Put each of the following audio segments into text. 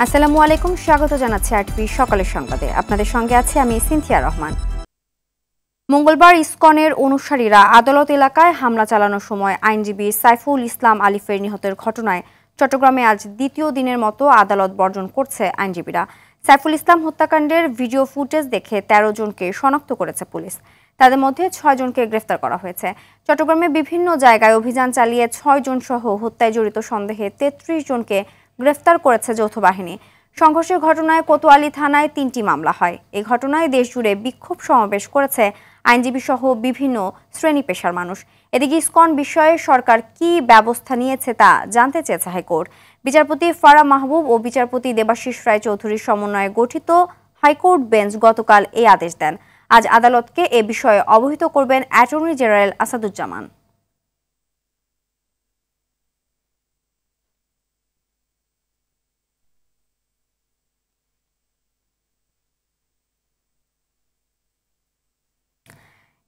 আসসালামু আলাইকুম, স্বাগত জানাচ্ছি আরটিভি সকালের সংবাদে। আপনাদের সঙ্গে আছি আমি সিনথিয়া রহমান। মঙ্গলবার ইসকনের অনুসারীরা আদালত এলাকায় হামলা চালানোর সময় আইনজীবী সাইফুল ইসলাম আলিফের নিহতের ঘটনায় চট্টগ্রামে আজ দ্বিতীয় দিনের মতো আদালত বর্জন করছে আইনজীবীরা। সাইফুল ইসলাম হত্যাকাণ্ডের ভিডিও ফুটেজ দেখে ১৩ জনকে শনাক্ত করেছে পুলিশ। তাদের মধ্যে ৬ জনকে গ্রেফতার করা হয়েছে। চট্টগ্রামে বিভিন্ন জায়গায় অভিযান চালিয়ে ৬ জন সহ হত্যায় জড়িত সন্দেহে ৩৩ জনকে গ্রেফতার করেছে যৌথ বাহিনী। সংঘর্ষের ঘটনায় কোতোয়ালি থানায় ৩টি মামলা হয়। এই ঘটনায় দেশজুড়ে বিক্ষোভ সমাবেশ করেছে আইনজীবী সহ বিভিন্ন শ্রেণী পেশার মানুষ। এদিকে ইসকন বিষয়ে সরকার কি ব্যবস্থা নিয়েছে তা জানতে চেয়েছে হাইকোর্ট। বিচারপতি ফারা মাহবুব ও বিচারপতি দেবাশিস রায় চৌধুরীর সমন্বয়ে গঠিত হাইকোর্ট বেঞ্চ গতকাল এই আদেশ দেন। আজ আদালতকে এ বিষয়ে অবহিত করবেন অ্যাটর্নি জেনারেল আসাদুজ্জামান।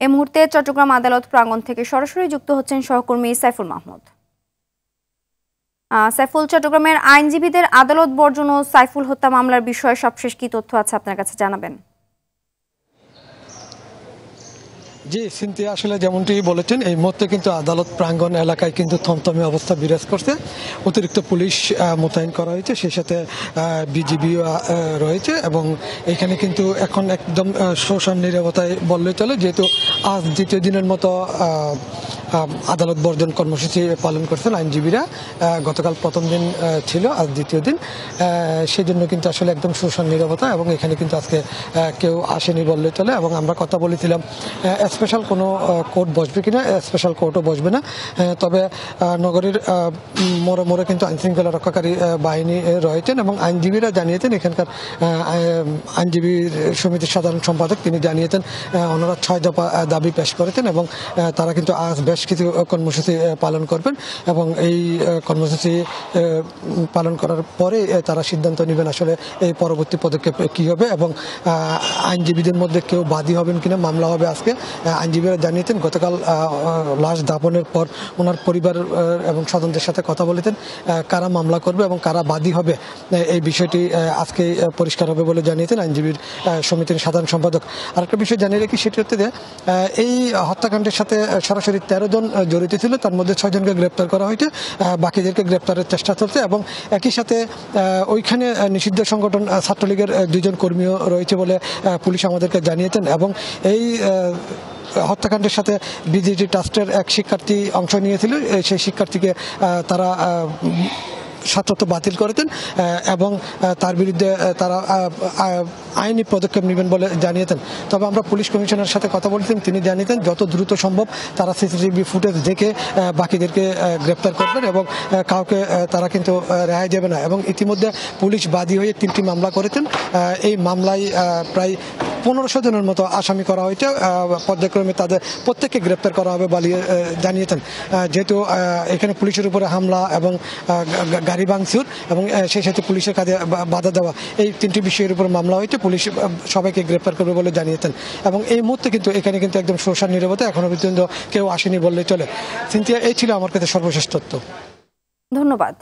এই মুহূর্তে চট্টগ্রাম আদালত প্রাঙ্গণ থেকে সরাসরি যুক্ত হচ্ছেন সহকর্মী সাইফুল মাহমুদ। সাইফুল, চট্টগ্রামের আইনজীবীদের আদালত বর্জন ও সাইফুল হত্যা মামলার বিষয়ে সবশেষ কি তথ্য আছে আপনার কাছে জানাবেন? জি সিনথিয়া, আসলে যেমনটি বলেছেন, এই মুহূর্তে কিন্তু আদালত প্রাঙ্গণ এলাকায় কিন্তু থমথমে অবস্থা বিরাজ করছে। অতিরিক্ত পুলিশ মোতায়েন করা হয়েছে, সেই সাথে বিজিবিও রয়েছে এবং এখানে কিন্তু এখন একদম শোষণ নীরবতায় বললে চলে, যেহেতু আজ দ্বিতীয় দিনের মতো আদালত বর্জন কর্মসূচি পালন করছেন আইনজীবীরা। গতকাল প্রথম দিন ছিল, আজ দ্বিতীয় দিন, সেই জন্য কিন্তু আসলে একদম শোষণ নীরবতা এবং এখানে কিন্তু আজকে কেউ আসেনি বললে চলে। এবং আমরা কথা বলেছিলাম স্পেশাল কোনো কোর্ট বসবে কিনা, স্পেশাল কোর্টও বসবে না, তবে নগরীর মোড়ে মোড়ে কিন্তু আইনশৃঙ্খলা রক্ষাকারী বাহিনী রয়েছেন এবং আইনজীবীরা জানিয়েছেন, এখানকার আইনজীবী সমিতির সাধারণ সম্পাদক তিনি জানিয়েছেন ওনারা ৬ দফা দাবি পেশ করেছেন এবং তারা কিন্তু আজ বেশ কিছু কর্মসূচি পালন করবেন এবং এই কর্মসূচি পালন করার পরে তারা সিদ্ধান্ত নেবেন আসলে এই পরবর্তী পদক্ষেপ কি হবে এবং আইনজীবীদের মধ্যে কেউ বাদী হবেন কিনা, মামলা হবে আজকে। আইনজীবীরা জানিয়েছেন গতকাল লাশ দাফনের পর ওনার পরিবার এবং স্বজনদের সাথে কথা বলেছেন কারা মামলা করবে এবং কারা বাদী হবে, এই বিষয়টি আজকে পরিষ্কার হবে বলে জানিয়েছেন আইনজীবীর সমিতির সাধারণ সম্পাদক। আরেকটা বিষয় জানিয়ে রাখি, সেটি হচ্ছে যে এই হত্যাকাণ্ডের সাথে সরাসরি ১৩ জন জড়িত ছিল, তার মধ্যে ৬ জনকে গ্রেপ্তার করা হয়েছে, বাকিদেরকে গ্রেপ্তারের চেষ্টা চলছে এবং একই সাথে ওইখানে নিষিদ্ধ সংগঠন ছাত্রলীগের ২ জন কর্মীও রয়েছে বলে পুলিশ আমাদেরকে জানিয়েছেন এবং এই হত্যাকাণ্ডের সাথে বিজিটি ট্রাস্টের এক শিক্ষার্থী অংশ নিয়েছিল, সেই শিক্ষার্থীকে তারা ছাত্রত্ব বাতিল করেছেন এবং তার বিরুদ্ধে তারা আইনি পদক্ষেপ নেবেন বলে জানিয়েছেন। তবে আমরা পুলিশ কমিশনারের সাথে কথা বলেছেন, তিনি জানিয়েছেন যত দ্রুত সম্ভব তারা সিসিটিভি ফুটেজ দেখে বাকিদেরকে গ্রেপ্তার করবেন এবং কাউকে তারা কিন্তু রেহাই দেবে না। এবং ইতিমধ্যে পুলিশ বাদী হয়ে 3টি মামলা করেছেন। এই মামলায় প্রায় ১৫০০ জনের মতো আসামি করা হয়েছে, পর্যায়ক্রমে তাদের প্রত্যেককে গ্রেপ্তার করা হবে বলে জানিয়েছেন। যেহেতু এখানে পুলিশের উপরে হামলা এবং গাড়ি ভাঙচুর এবং সেই সাথে পুলিশের কাজে বাধা দেওয়া, এই 3টি বিষয়ের উপর মামলা হয়েছে, পুলিশ সবাইকে গ্রেপ্তার করবে বলে জানিয়েছেন। এবং এই মুহূর্তে কিন্তু এখানে কিন্তু একদম শোষণ নীরবতা, এখনো পর্যন্ত কেউ আসেনি বললেই চলে। সিনথিয়া, এই ছিল আমার কাছে সর্বশেষ তথ্য। ধন্যবাদ।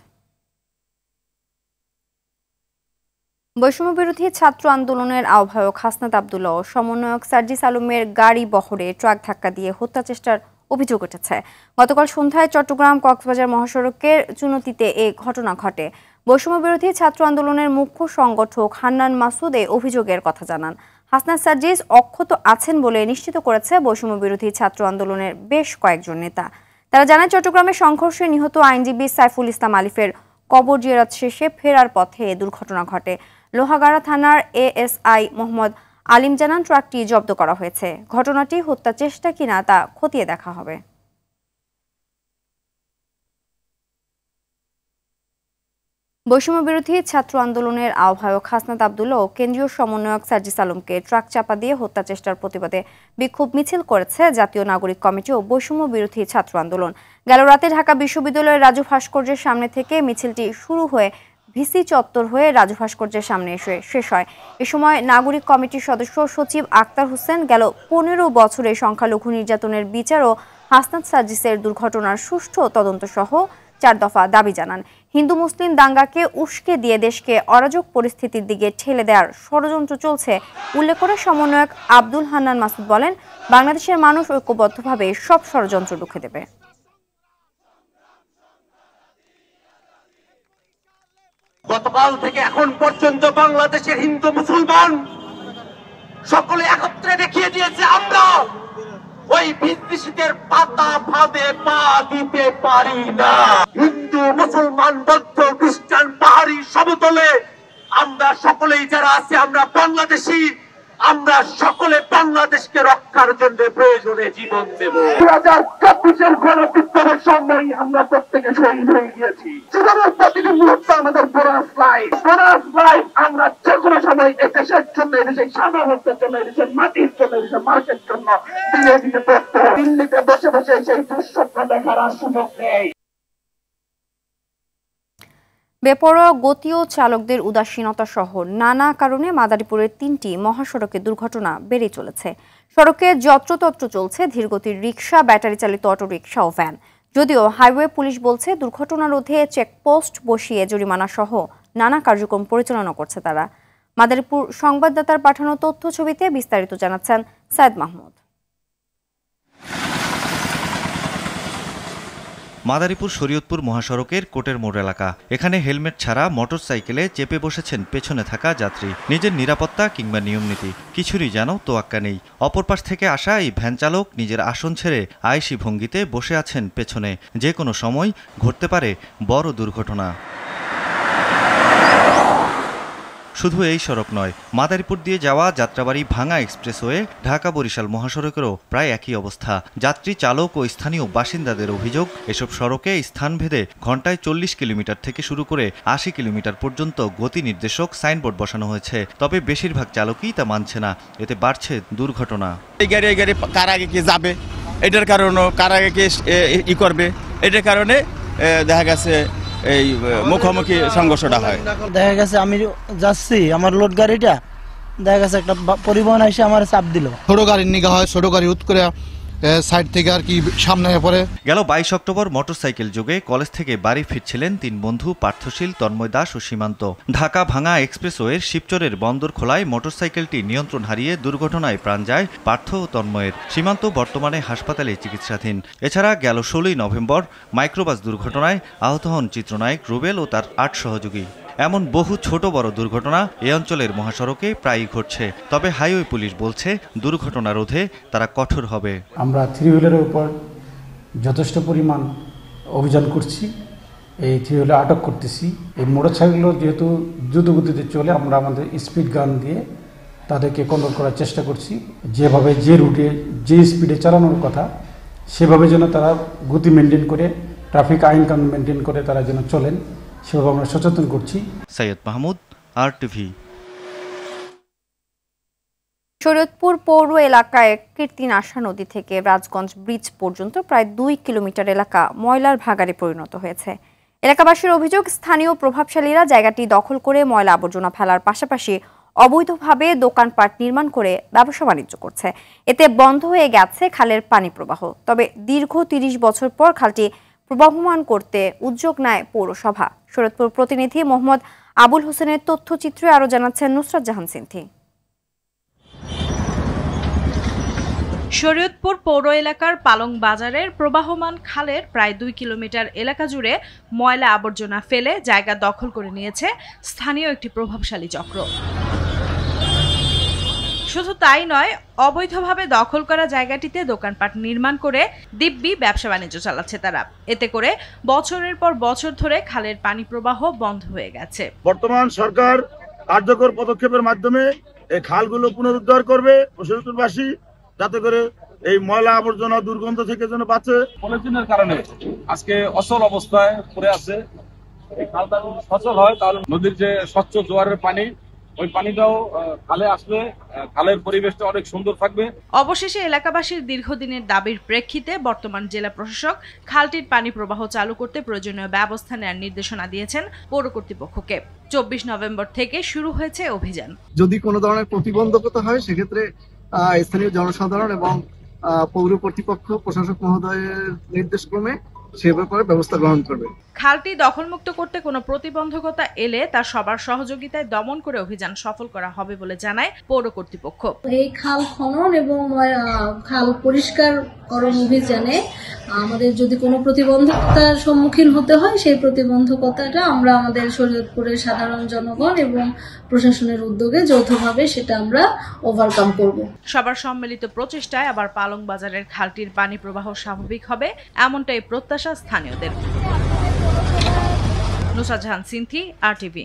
বৈষম্য বিরোধী ছাত্র আন্দোলনের আহ্বায়ক হাসনাত আব্দুল্লাহ ও সমন্বয়ক সার্জিস আলমের গাড়ি বহরে ট্রাক ধাক্কা দিয়ে হত্যা চেষ্টার অভিযোগ উঠেছে। গতকাল সন্ধ্যায় চট্টগ্রাম কক্সবাজার মহাসড়কের চুনতিতে এ ঘটনা ঘটে। বৈষম্য বিরোধী ছাত্র আন্দোলনের মুখ্য সংগঠক হান্নান মাসুদ এই অভিযোগের কথা জানান। হাসনাত সার্জিস অক্ষত আছেন বলে নিশ্চিত করেছে বৈষম্য বিরোধী ছাত্র আন্দোলনের বেশ কয়েকজন নেতা। তারা জানায়, চট্টগ্রামের সংঘর্ষে নিহত আইনজীবী সাইফুল ইসলাম আলিফের কবর জিয়ারত শেষে ফেরার পথে এ দুর্ঘটনা ঘটে। লোহাগাড়া থানার এএসআই মোহাম্মদ আলিম জানান, ট্রাকটি জব্দ করা হয়েছে। ঘটনাটি হত্যা চেষ্টা কিনা তা খতিয়ে দেখা হবে। বৈষম্য বিরোধী ছাত্র আন্দোলনের আহ্বায়ক হাসনাত আব্দুল্লাহ ও কেন্দ্রীয় সমন্বয়ক সার্জিস আলমকে ট্রাক চাপা দিয়ে হত্যা চেষ্টার প্রতিবাদে বিক্ষোভ মিছিল করেছে জাতীয় নাগরিক কমিটি ও বৈষম্য বিরোধী ছাত্র আন্দোলন। গেল রাতে ঢাকা বিশ্ববিদ্যালয়ের রাজু ভাস্কর্যের সামনে থেকে মিছিলটি শুরু হয়ে ভিসি চত্বর হয়ে রাজু ভাস্কর্যের সামনে এসে শেষ হয়। এ সময় নাগরিক কমিটির সদস্য সচিব আক্তার হোসেন গেল ১৫ বছরে সংখ্যালঘু নির্যাতনের বিচার ও হাসনাত সার্জিসের দুর্ঘটনার সুষ্ঠু তদন্ত সহ 4 দফা দাবি জানান। হিন্দু মুসলিম দাঙ্গাকে উস্কে দিয়ে দেশকে অরাজক পরিস্থিতির দিকে ঠেলে দেওয়ার ষড়যন্ত্র চলছে উল্লেখ করে সমন্বয়ক আব্দুল হান্নান মাসুদ বলেন, বাংলাদেশের মানুষ ঐক্যবদ্ধভাবে সব ষড়যন্ত্র রুখে দেবে। গতকাল থেকে এখন পর্যন্ত বাংলাদেশের হিন্দু মুসলমান সকলে একত্রে দেখিয়ে দিয়েছে আমরা ওই বিদ্বেষীদের পাতা ফাঁদে পা দিতে পারি না। হিন্দু মুসলমান বৌদ্ধ খ্রিস্টান পাহাড়ি সমতলে আমরা সকলেই যারা আছে আমরা বাংলাদেশী, আমরা সকলে বাংলাদেশকে রক্ষার জন্য প্রয়োজনে জীবন দেব। 2024-এর গণবিপ্লবের সময় আমরা প্রত্যেকে শহীদ হয়ে গিয়েছি। জীবনের প্রতিটি মুহূর্ত আমাদের বোনাস লাইফ আমরা যে কোনো সময় এই দেশের জন্য, এই দেশের সাধারণের জন্য, এই দেশের মাটির জন্য, এই দেশের মানুষের জন্য দিয়ে দিতে পারত। দিল্লিতে বসে বসে সেই দুঃস্বপ্ন দেখার আর সুযোগ নেই। বেপরোয়া গতি ও চালকদের উদাসীনতা সহ নানা কারণে মাদারীপুরের 3টি মহাসড়কে দুর্ঘটনা বেড়ে চলেছে। সড়কে যত্রতত্র চলছে ধীরগতির রিকশা, ব্যাটারি চালিত অটোরিকশা ও ভ্যান। যদিও হাইওয়ে পুলিশ বলছে দুর্ঘটনা রোধে চেকপোস্ট বসিয়ে জরিমানা সহ নানা কার্যক্রম পরিচালনা করছে তারা। মাদারীপুর সংবাদদাতার পাঠানো তথ্য ছবিতে বিস্তারিত জানাচ্ছেন সায়েদ মাহমুদ। মাদারীপুর শরীয়তপুর মহাসড়কের কোটের মোড় এলাকা। এখানে হেলমেট ছাড়া মোটরসাইকেলে চেপে বসেছেন পেছনে থাকা যাত্রী। নিজের নিরাপত্তা কিংবা নিয়মনীতি কিছুরই যেন তোয়াক্কা নেই। অপর পাশ থেকে আসা এই ভ্যান চালক নিজের আসন ছেড়ে আয়েশি ভঙ্গিতে বসে আছেন পেছনে। যে কোনো সময় ঘটতে পারে বড় দুর্ঘটনা। শুধু এই সড়ক নয়, মাদারীপুর দিয়ে যাওয়া যাত্রাবাড়ি ভাঙা এক্সপ্রেসওয়ে ঢাকা বরিশাল মহাসড়কেরও প্রায় একই অবস্থা। যাত্রী চালক ও স্থানীয় বাসিন্দাদের অভিযোগ, এসব সড়কে স্থানভেদে ঘন্টায় 40 কিলোমিটার থেকে শুরু করে 80 কিলোমিটার পর্যন্ত গতি নির্দেশক সাইনবোর্ড বসানো হয়েছে। তবে বেশিরভাগ চালকই তা মানছে না। এতে বাড়ছে দুর্ঘটনা। এই গাড়ি কার আগে কে যাবে, এটার কারণে কার আগে কে করবে, এটার কারণে দেখা গেছে এই মুখোমুখি সংঘর্ষটা হয়। দেখা গেছে আমি যাচ্ছি, আমার লোড গাড়িটা দেখা গেছে একটা পরিবহন এসে আমার চাপ দিল। ছোট গাড়ির নিগা হয়, ছোট গাড়ি উৎ করে সাইড থেকে আর কি সামনে পড়ে। গেল 22 অক্টোবর মোটরসাইকেল যোগে কলেজ থেকে বাড়ি ফিরছিলেন 3 বন্ধু পার্থশীল, তন্ময় দাস ও সীমান্ত। ঢাকা ভাঙা এক্সপ্রেসওয়ের শিবচরের বন্দর খোলায় মোটরসাইকেলটি নিয়ন্ত্রণ হারিয়ে দুর্ঘটনায় প্রাণ যায় পার্থ ও তন্ময়ের। সীমান্ত বর্তমানে হাসপাতালে চিকিৎসাধীন। এছাড়া গেল 16 নভেম্বর মাইক্রোবাস দুর্ঘটনায় আহত হন চিত্রনায়ক রুবেল ও তার 8 সহযোগী। এমন বহু ছোট বড় দুর্ঘটনা এ অঞ্চলের মহাসড়কে প্রায়ই ঘটছে। তবে হাইওয়ে পুলিশ বলছে দুর্ঘটনা রোধে তারা কঠোর হবে। আমরা 3 হুইলারের উপর যথেষ্ট পরিমাণ অভিযান করছি, এই 3 হুইলার আটক করতেছি। এই মোটরসাইকেলগুলো যেহেতু দ্রুত গতিতে চলে, আমরা আমাদের স্পিড গান দিয়ে তাদেরকে কন্ট্রোল করার চেষ্টা করছি। যেভাবে যে রুটে যে স্পিডে চালানোর কথা সেভাবে যেন তারা গতি মেনটেন করে, ট্রাফিক আইন কানুন মেনটেন করে তারা যেন চলেন, সেভাবে আমরা সচেতন করছি। সাইয়েদ মাহমুদ, RTV। শরীয়তপুর পৌর এলাকায় কীর্তিনাশা নদী থেকে রাজগঞ্জ ব্রিজ পর্যন্ত প্রায় 2 কিলোমিটার এলাকা ময়লার ভাগাড়ে পরিণত হয়েছে। এলাকাবাসীর অভিযোগ, স্থানীয় প্রভাবশালীরা জায়গাটি দখল করে ময়লা আবর্জনা ফেলার পাশাপাশি অবৈধভাবে দোকানপাট নির্মাণ করে ব্যবসা বাণিজ্য করছে। এতে বন্ধ হয়ে গেছে খালের পানি প্রবাহ। তবে দীর্ঘ 30 বছর পর খালটি প্রবাহমান করতে উদ্যোগ নেয় পৌরসভা। শরীয়তপুর প্রতিনিধি মোহাম্মদ আবুল হোসেনের তথ্যচিত্রে আরো জানাচ্ছেন নুসরাত জাহান সিনথি। শরীয়তপুর পৌর এলাকার পালং বাজারের প্রবাহমান খালের প্রায় 2 কিলোমিটার এলাকা জুড়ে ময়লা আবর্জনা ফেলে জায়গা দখল করে নিয়েছে স্থানীয় একটি প্রভাবশালী চক্র। শুধু তাই নয়, অবৈধভাবে দখল করা জায়গাটিতে দোকানপাট নির্মাণ করে দিব্যি ব্যবসা বাণিজ্য চালাচ্ছে তারা। এতে করে বছরের পর বছর ধরে খালের পানি প্রবাহ বন্ধ হয়ে গেছে। বর্তমান সরকার কার্যকর পদক্ষেপের মাধ্যমে এই খালগুলো পুনরুদ্ধার করবে শরীয়তপুরবাসী, যাতে করে এই ময়লা আবর্জনা দুর্গন্ধ থেকে যেন বাঁচে। পলিথিনের কারণে আজকে অচল অবস্থায় পড়ে আছে। এই খালটা যদি সচল হয় তাহলে নদীর যে স্বচ্ছ জোয়ারের পানি, ওই পানিটাও খালে আসলে খালের পরিবেশটা অনেক সুন্দর থাকবে। অবশেষে এলাকাবাসীর দীর্ঘদিনের দাবির প্রেক্ষিতে বর্তমান জেলা প্রশাসক খালটির পানি প্রবাহ চালু করতে প্রয়োজনীয় ব্যবস্থা নেওয়ার নির্দেশনা দিয়েছেন পৌর কর্তৃপক্ষকে। 24 নভেম্বর থেকে শুরু হয়েছে অভিযান। যদি কোনো ধরনের প্রতিবন্ধকতা হয় সেক্ষেত্রে স্থানীয় জনসাধারণ এবং পৌর কর্তৃপক্ষ প্রশাসক মহোদয়ের নির্দেশক্রমে সে ব্যাপারে ব্যবস্থা গ্রহণ করবে। খালটি দখলমুক্ত করতে কোনো প্রতিবন্ধকতা এলে তা সবার সহযোগিতায় দমন করে অভিযান সফল করা হবে বলে জানায় পৌর কর্তৃপক্ষ। এই খাল খনন এবং খাল পরিষ্কারকরণ অভিযানে আমাদের যদি কোনো প্রতিবন্ধকতার সম্মুখীন হতে হয়, সেই প্রতিবন্ধকতাটা আমরা আমাদের শরীয়তপুরের সাধারণ জনগণ এবং প্রশাসনের উদ্যোগে যৌথভাবে সেটা আমরা ওভারকাম করব। সবার সম্মিলিত প্রচেষ্টায় আবার পালং বাজারের খালটির পানি প্রবাহ স্বাভাবিক হবে, এমনটাই প্রত্যাশা স্থানীয়দের। নুসরাত জাহান, সিনথি, RTV।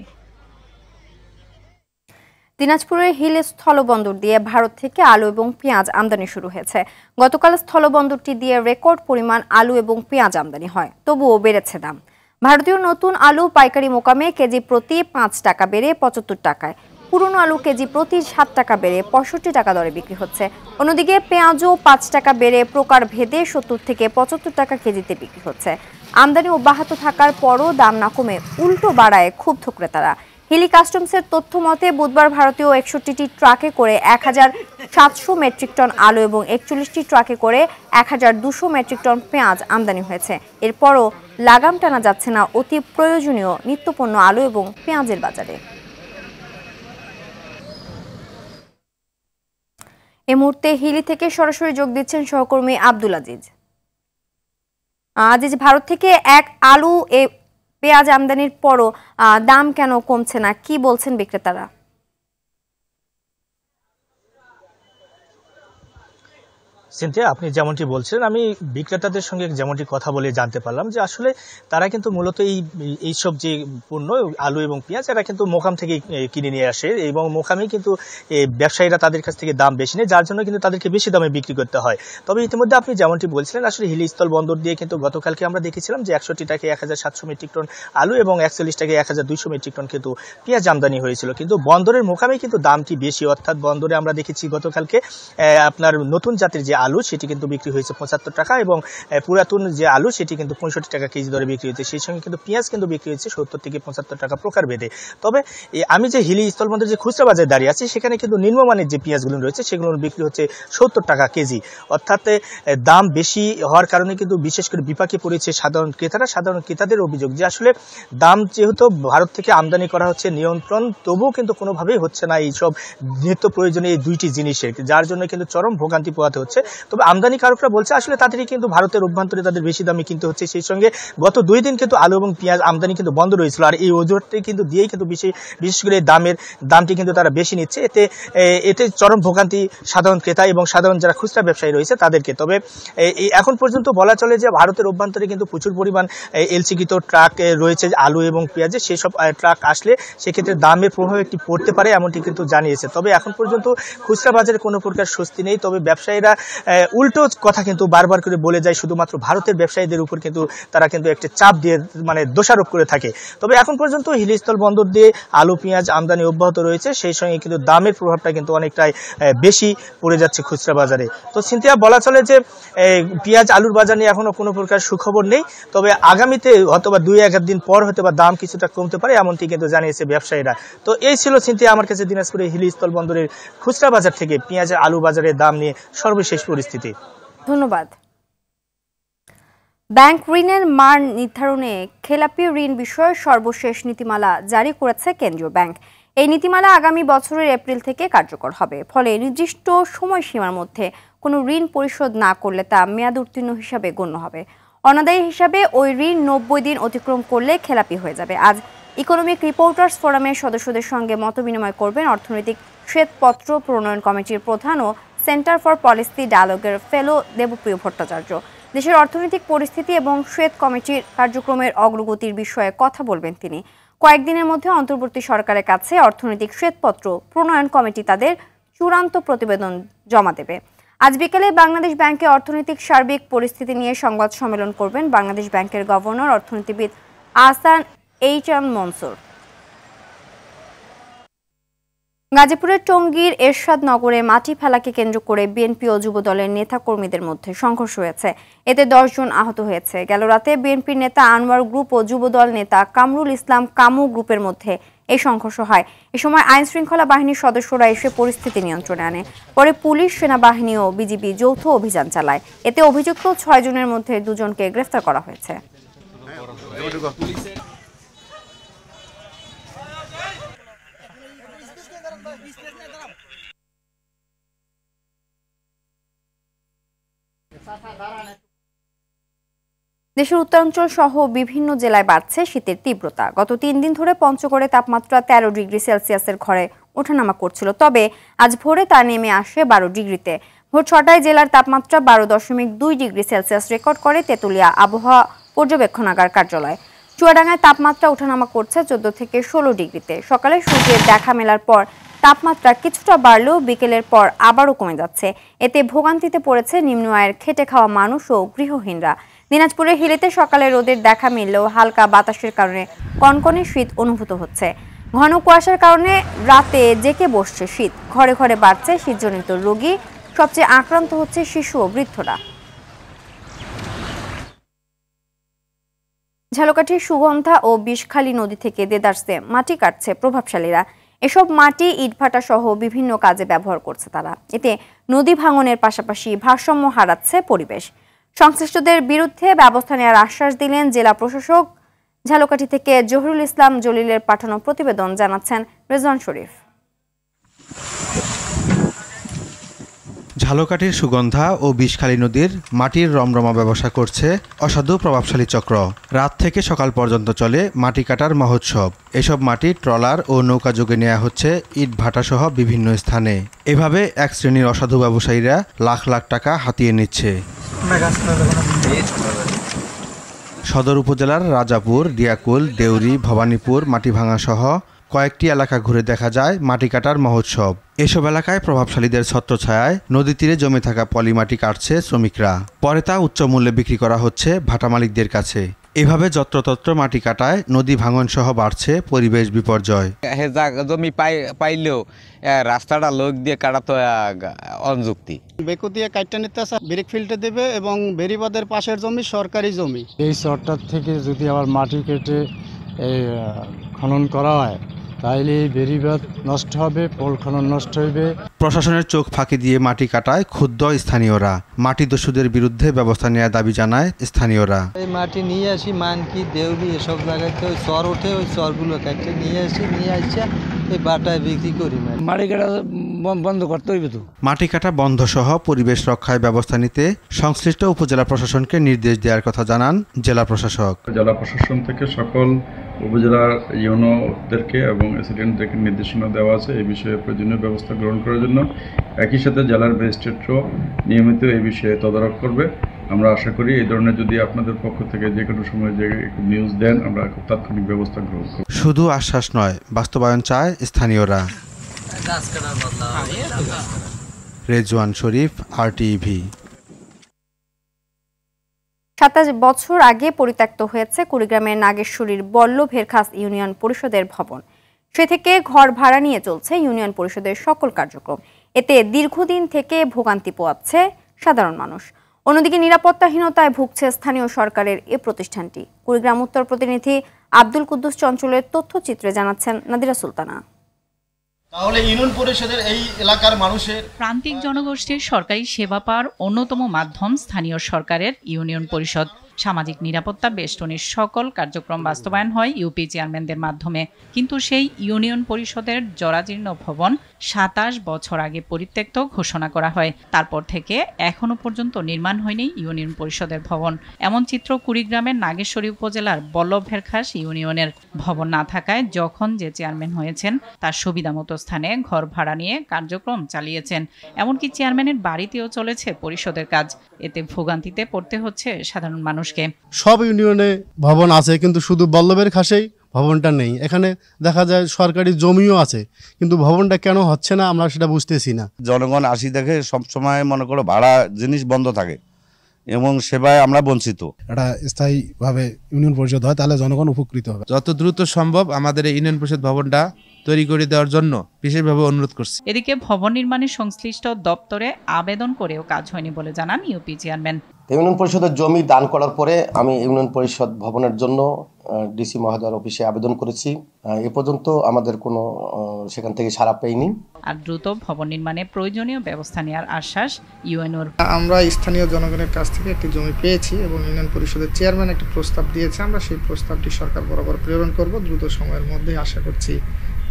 দিনাজপুরের হিল স্থলবন্দর দিয়ে ভারত থেকে আলু এবং পেঁয়াজ আমদানি শুরু হয়েছে। গতকাল স্থলবন্দরটি দিয়ে রেকর্ড পরিমাণ আলু এবং পেঁয়াজ আমদানি হয়, তবুও বেড়েছে দাম। ভারতীয় নতুন আলু পাইকারি মোকামে কেজি প্রতি 5 টাকা বেড়ে 75 টাকায়, পুরনো আলু কেজি প্রতি 7 টাকা বেড়ে 65 টাকা দরে বিক্রি হচ্ছে। অন্যদিকে পেঁয়াজও 5 টাকা বেড়ে প্রকার ভেদে 70 থেকে 75 টাকা কেজিতে বিক্রি হচ্ছে। আমদানি অব্যাহত থাকার পরও দাম না কমে উল্টো বাড়ায় ক্ষুব্ধ ক্রেতারা। হিলি কাস্টমসের তথ্য মতে বুধবার ভারতীয় 61টি ট্রাকে করে 1700 মেট্রিক টন আলু এবং 41টি ট্রাকে করে 1200 মেট্রিক টন পেঁয়াজ আমদানি হয়েছে। এরপরও লাগাম টানা যাচ্ছে না অতি প্রয়োজনীয় নিত্যপণ্য আলু এবং পেঁয়াজের বাজারে। এই মুহূর্তে হিলি থেকে সরাসরি যোগ দিচ্ছেন সহকর্মী আব্দুল আজিজ। আজিজ, ভারত থেকে আলু পেঁয়াজ আমদানির পরও দাম কেন কমছে না, কি বলছেন বিক্রেতারা? সিনথিয়া, আপনি যেমনটি বলছেন, আমি বিক্রেতাদের সঙ্গে যেমনটি কথা বলে জানতে পারলাম যে আসলে তারা কিন্তু মূলত এইসব যে পণ্য আলু এবং পেঁয়াজ এরা কিন্তু মোকাম থেকে কিনে নিয়ে আসে এবং মোকামেই কিন্তু ব্যবসায়ীরা তাদের কাছ থেকে দাম বেশি নেয়, যার জন্য কিন্তু তাদেরকে বেশি দামে বিক্রি করতে হয়। তবে ইতিমধ্যে আপনি যেমনটি বলছিলেন, আসলে হিলি স্থল বন্দর দিয়ে কিন্তু গতকালকে আমরা দেখেছিলাম যে 61 টাকায় 1700 মেট্রিক টন আলু এবং 41 টাকায় 1200 মেট্রিক টন কিন্তু পেঁয়াজ আমদানি হয়েছিল। কিন্তু বন্দরের মোকামেই কিন্তু দামটি বেশি, অর্থাৎ বন্দরে আমরা দেখেছি গতকালকে আপনার নতুন জাতের যে আলু সেটি কিন্তু বিক্রি হয়েছে 75 টাকা এবং পুরাতন যে আলু সেটি কিন্তু 65 টাকা কেজি দরে বিক্রি হয়েছে। সেই সঙ্গে কিন্তু পেঁয়াজ কিন্তু বিক্রি হয়েছে 70 থেকে 75 টাকা প্রকার ভেদে। তবে আমি যে হিলি স্থলবন্দরের যে খুচরা বাজারে দাঁড়িয়ে আছি সেখানে কিন্তু নিম্নমানের যে পেঁয়াজগুলো রয়েছে সেগুলোর বিক্রি হচ্ছে 70 টাকা কেজি। অর্থাৎ দাম বেশি হওয়ার কারণে কিন্তু বিশেষ করে বিপাকে পড়েছে সাধারণ ক্রেতারা। সাধারণ ক্রেতাদের অভিযোগ যে আসলে দাম যেহেতু ভারত থেকে আমদানি করা হচ্ছে নিয়ন্ত্রণ, তবুও কিন্তু কোনোভাবেই হচ্ছে না এইসব নিত্য প্রয়োজনীয় এই দুইটি জিনিসের, যার জন্য কিন্তু চরম ভোগান্তি পোহাতে হচ্ছে। তবে আমদানিকারকরা বলছে আসলে তাদেরই কিন্তু ভারতের অভ্যন্তরে তাদের বেশি দামে কিনতে হচ্ছে। সেই সঙ্গে গত 2 দিন কিন্তু আলু এবং পেঁয়াজ আমদানি কিন্তু বন্ধ রয়েছিল, আর এই অজুহাতটি কিন্তু দিয়েই কিন্তু বিশেষ করে দামটি কিন্তু তারা বেশি নিচ্ছে। এতে চরম ভোগান্তি সাধারণ ক্রেতা এবং সাধারণ যারা খুচরা ব্যবসায়ী রয়েছে তাদেরকে। তবে এখন পর্যন্ত বলা চলে যে ভারতের অভ্যন্তরে কিন্তু প্রচুর পরিমাণ এলসিকৃত ট্রাক রয়েছে আলু এবং পেঁয়াজের, সেসব ট্রাক আসলে সেক্ষেত্রে দামের প্রভাব একটি পড়তে পারে এমনটি কিন্তু জানিয়েছে। তবে এখন পর্যন্ত খুচরা বাজারে কোনো প্রকার স্বস্তি নেই। তবে ব্যবসায়ীরা উল্টো কথা কিন্তু বারবার করে বলে যায় শুধুমাত্র ভারতের ব্যবসায়ীদের উপর কিন্তু তারা কিন্তু একটা চাপ দিয়ে দোষারোপ করে থাকে। তবে এখন পর্যন্ত হিলি স্থল বন্দর দিয়ে আলু পেঁয়াজ আমদানি অব্যাহত রয়েছে, সেই সঙ্গে কিন্তু দামের প্রভাবটা কিন্তু অনেকটাই বেশি পড়ে যাচ্ছে খুচরা বাজারে। তো সিনথিয়া, বলা চলে যে পেঁয়াজ আলুর বাজার নিয়ে এখনো কোনো প্রকার সুখবর নেই। তবে আগামীতে হয়তোবা 2-1 দিন পর হয়তো বা দাম কিছুটা কমতে পারে এমনটি কিন্তু জানিয়েছে ব্যবসায়ীরা। তো এই ছিল সিনথিয়া আমার কাছে দিনাজপুরের হিলি স্থল বন্দরের খুচরা বাজার থেকে পেঁয়াজ আলু বাজারের দাম নিয়ে সর্বশেষ পরিস্থিতি। ধন্যবাদ। ব্যাংক ঋণের মান নির্ধারণে খেলাপি ঋণ বিষয়ে সর্বশেষ নীতিমালা জারি করেছে কেন্দ্রীয় ব্যাংক। এই নীতিমালা আগামী বছরের এপ্রিল থেকে কার্যকর হবে। ফলে নির্দিষ্ট সময়সীমার মধ্যে কোনো ঋণ পরিশোধ না করলে তা মেয়াদ উত্তীর্ণ হিসাবে গণ্য হবে। অনাদায়ী হিসাবে ওই ঋণ 90 দিন অতিক্রম করলে খেলাপি হয়ে যাবে। আজ ইকোনমিক রিপোর্টার্স ফোরামের সদস্যদের সঙ্গে মতবিনিময় করবেন অর্থনৈতিক শ্বেতপত্র প্রণয়ন কমিটির প্রধান ও সেন্টার ফর পলিসি ডায়ালগের ফেলো দেবপ্রিয় ভট্টাচার্য। দেশের অর্থনৈতিক পরিস্থিতি এবং শ্বেত কমিটির কার্যক্রমের অগ্রগতির বিষয়ে কথা বলবেন তিনি। কয়েকদিনের মধ্যে অন্তর্বর্তী সরকারের কাছে অর্থনৈতিক শ্বেতপত্র প্রণয়ন কমিটি তাদের চূড়ান্ত প্রতিবেদন জমা দেবে। আজ বিকেলে বাংলাদেশ ব্যাংকে অর্থনৈতিক সার্বিক পরিস্থিতি নিয়ে সংবাদ সম্মেলন করবেন বাংলাদেশ ব্যাংকের গভর্নর অর্থনীতিবিদ আহসান এইচ.এম. মনসুর। গাজীপুরের টঙ্গীর এরশাদ নগরে মাটি ফেলাকে কেন্দ্র করে বিএনপি ও যুব দলের নেতা কর্মীদের মধ্যে সংঘর্ষ হয়েছে। এতে 10 জন আহত হয়েছে। গেল রাতে বিএনপির নেতা আনোয়ার গ্রুপ ও যুবদল নেতা কামরুল ইসলাম কামু গ্রুপের মধ্যে এই সংঘর্ষ হয়। এ সময় আইন শৃঙ্খলা বাহিনীর সদস্যরা এসে পরিস্থিতি নিয়ন্ত্রণে আনে। পরে পুলিশ, সেনাবাহিনী ও বিজিবি যৌথ অভিযান চালায়। এতে অভিযুক্ত 6 জনের মধ্যে 2 জনকে গ্রেফতার করা হয়েছে। দেশের উত্তরাঞ্চল সহ বিভিন্ন জেলায় বাড়ছে শীতের তীব্রতা। গত 3 দিন ধরে পঞ্চগড়ে তাপমাত্রা 13 ডিগ্রি সেলসিয়াসের ঘরে ওঠানামা করছিল, তবে আজ ভোরে তা নেমে আসে 12 ডিগ্রিতে। ভোর 6টায় জেলার তাপমাত্রা 12.2 ডিগ্রি সেলসিয়াস রেকর্ড করে তেঁতুলিয়া আবহাওয়া পর্যবেক্ষণাগার কার্যালয়। চুয়াডাঙ্গায় তাপমাত্রা ওঠানামা করছে 14 থেকে 16 ডিগ্রিতে। সকালে সূর্যের দেখা মেলার পর তাপমাত্রা কিছুটা বাড়লেও বিকেলের পর আবারও কমে যাচ্ছে। এতে ভোগান্তিতে পড়েছে নিম্ন আয়ের খেটে খাওয়া মানুষ ও গৃহহীনরা। দিনাজপুরের হিলিতে সকালে রোদের দেখা মিললেও হালকা বাতাসের কারণে কনকনে শীত অনুভূত হচ্ছে। ঘন কুয়াশার কারণে রাতে জেঁকে বসছে শীত। ঘরে ঘরে বাড়ছে শীতজনিত রোগী। সবচেয়ে আক্রান্ত হচ্ছে শিশু ও বৃদ্ধরা। ঝালকাঠির সুগন্ধা ও বিষখালী নদী থেকে দেদারসে মাটি কাটছে প্রভাবশালীরা। এসব মাটি ইটভাটা সহ বিভিন্ন কাজে ব্যবহার করছে তারা। এতে নদী ভাঙনের পাশাপাশি ভারসাম্য হারাচ্ছে পরিবেশ। সংশ্লিষ্টদের বিরুদ্ধে ব্যবস্থা নেওয়ার আশ্বাস দিলেন জেলা প্রশাসক। ঝালকাঠি থেকে জহিরুল ইসলাম জলিলের পাঠানো প্রতিবেদন জানাচ্ছেন রেজওয়ান শরীফ। ঝালকাঠির সুগন্ধা ও বিষখালী নদীর মাটির রমরমা ব্যবসা করছে অসাধু প্রভাবশালী চক্র। রাত থেকে সকাল পর্যন্ত চলে মাটি কাটার মহোৎসব। এসব মাটি ট্রলার ও নৌকা যোগে নেওয়া হচ্ছে ইট ভাটা সহ বিভিন্ন স্থানে। এভাবে এক শ্রেণীর অসাধু ব্যবসায়ীরা লাখ লাখ টাকা হাতিয়ে নিচ্ছে। সদর উপজেলার রাজাপুর, ডিয়াকুল, দেউরি, ভবানীপুর, মাটিভাঙা সহ কয়েকটি এলাকা ঘুরে দেখা যায় মাটি কাটার মহোৎসব। এসব এলাকায় প্রভাবশালীদের ছত্রছায়ায় নদী তীরে জমে থাকা পলি মাটি কাটছে শ্রমিকরা। পরে তা উচ্চ মূল্যে বিক্রি করা হচ্ছে ভাটা মালিকদের কাছে। এভাবে যত্রতত্র মাটি কাটায় নদী ভাঙন সহ বাড়ছে পরিবেশ বিপর্যয়। জমি পাইলেও রাস্তাটা লোক দিয়ে কাটা তো অযুক্তি। বেকু দিয়ে কাটতে নিতে আসা ব্রিক ফিল্টে দেবে এবং বেরিবাদের পাশের জমি সরকারি জমি। এই চরটার থেকে যদি আবার মাটি কেটে খনন করা হয় তাইলে বেরিবাদ নষ্ট হবে, পোল খনন নষ্ট হবে। প্রশাসনের চোখ ফাঁকি দিয়ে মাটি কাটায় ক্ষুব্ধ স্থানীয়রা। মাটি দস্যুদের বিরুদ্ধে ব্যবস্থা নেওয়ার দাবি জানায় স্থানীয়রা। এই মাটি নিয়ে আসি মানকি, দেউলি এসব জায়গায় ওই চর ওঠে, ওই চরগুলো কাটতে নিয়ে আসি, নিয়ে আসছে এই বাটায় বিক্রি করি। মাটি কাটা বন্ধ করতে হইবে তো। মাটি কাটা বন্ধ সহ পরিবেশ রক্ষায় ব্যবস্থা নিতে সংশ্লিষ্ট উপজেলা প্রশাসনকে নির্দেশ দেওয়ার কথা জানান জেলা প্রশাসক। জেলা প্রশাসন থেকে সকল উপজেলার ইউনোদেরকে এবং এসিডেন্টদেরকে নির্দেশনা দেওয়া আছে এই বিষয়ে প্রয়োজনীয় ব্যবস্থা গ্রহণ করার জন্য। একই সাথে জেলার ম্যাজিস্ট্রেটও নিয়মিত এই বিষয়ে তদারক করবে। আমরা আশা করি এই ধরনের যদি আপনাদের পক্ষ থেকে যে কোনো সময় যে নিউজ দেন আমরা খুব তাৎক্ষণিক ব্যবস্থা গ্রহণ করব। শুধু আশ্বাস নয়, বাস্তবায়ন চায় স্থানীয়রা। রেজওয়ান শরীফ, আরটিভি। 27 বছর আগে পরিত্যক্ত হয়েছে কুড়িগ্রামের নাগেশ্বরীর বল্লভেরখাস ইউনিয়ন পরিষদের ভবন। সে থেকে ঘর ভাড়া নিয়ে চলছে ইউনিয়ন পরিষদের সকল কার্যক্রম। এতে দীর্ঘদিন থেকে ভোগান্তি পোয়াচ্ছে সাধারণ মানুষ। অন্যদিকে নিরাপত্তাহীনতায় ভুগছে স্থানীয় সরকারের এ প্রতিষ্ঠানটি। কুড়িগ্রাম উত্তর প্রতিনিধি আব্দুল কুদ্দুস চঞ্চলের তথ্যচিত্রে জানাচ্ছেন নাদিরা সুলতানা। তাহলে ইউনিয়ন পরিষদের এই এলাকার মানুষের প্রান্তিক জনগোষ্ঠীর সরকারি সেবা পাওয়ার অন্যতম মাধ্যম স্থানীয় সরকারের ইউনিয়ন পরিষদ। সামাজিক নিরাপত্তা বেষ্টনীর সকল কার্যক্রম বাস্তবায়ন হয় ইউপি চেয়ারম্যানদের মাধ্যমে। কিন্তু সেই ইউনিয়ন পরিষদের জরাজীর্ণ ভবন 27 বছর আগে পরিত্যক্ত ঘোষণা করা হয়। তারপর থেকে এখনো পর্যন্ত নির্মাণ হয়নি ইউনিয়ন পরিষদের ভবন। এমন চিত্র কুড়িগ্রামের নাগেশ্বরী উপজেলার বল্লভেরখাস ইউনিয়নের। ভবন না থাকায় যখন যে চেয়ারম্যান হয়েছেন তার সুবিধামতো স্থানে ঘর ভাড়া নিয়ে কার্যক্রম চালিয়েছেন। এমনকি চেয়ারম্যানের বাড়িতেও চলেছে পরিষদের কাজ। এতে ভোগান্তিতে পড়তে হচ্ছে সাধারণ মানুষকে। সব ইউনিয়নে ভবন আছে কিন্তু শুধু বল্লভেরখাসেই ভবনটা নেই। এখানে দেখা যায় সরকারি জমিও আছে কিন্তু ভবনটা কেন হচ্ছে না আমরা সেটা বুঝতেছি না। জনগণ আসি দেখে সবসময় মনে করো ভাড়া জিনিস বন্ধ থাকে এবং সেবায় আমরা বঞ্চিত। এটা স্থায়ীভাবে ইউনিয়ন পরিষদ হয় তাহলে জনগণ উপকৃত হবে। যত দ্রুত সম্ভব আমাদের এই ইউনিয়ন পরিষদ ভবনটা তৈরি করে দেওয়ার জন্য বিশেষভাবে অনুরোধ করছি। এদিকে ভবন নির্মাণের সংশ্লিষ্ট দপ্তরে আবেদন করেও কাজ হয়নি বলে জানান ইউপি চেয়ারম্যান। ইউনিয়ন পরিষদের জমি দান করার পরে আমি ইউনিয়ন পরিষদ ভবনের জন্য ডিসি মহোদয়ের অফিসে আবেদন করেছি। এ পর্যন্ত আমাদের কোনো সেখান থেকে সাড়া পাইনি। আর দ্রুত ভবন নির্মাণে প্রয়োজনীয় ব্যবস্থা নেওয়ার আশ্বাস ইউএনওর। আমরা স্থানীয় জনগণের কাছ থেকে একটি জমি পেয়েছি এবং ইউনিয়ন পরিষদের চেয়ারম্যান একটি প্রস্তাব দিয়েছে। আমরা সেই প্রস্তাবটি সরকার বরাবর প্রেরণ করব। দ্রুত সময়ের মধ্যে আশা করছি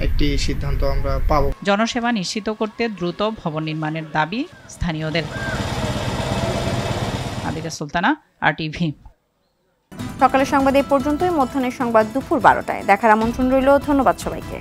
একটি সিদ্ধান্ত আমরা পাব। জনসেবা নিশ্চিত করতে দ্রুত ভবন নির্মাণের দাবি স্থানীয়দের। আবিদা সুলতানা, RTV। সকালের সংবাদ এই পর্যন্তই। মধ্যাহ্নের সংবাদ দুপুর 12টায় দেখার আমন্ত্রণ রইল। ধন্যবাদ সবাইকে।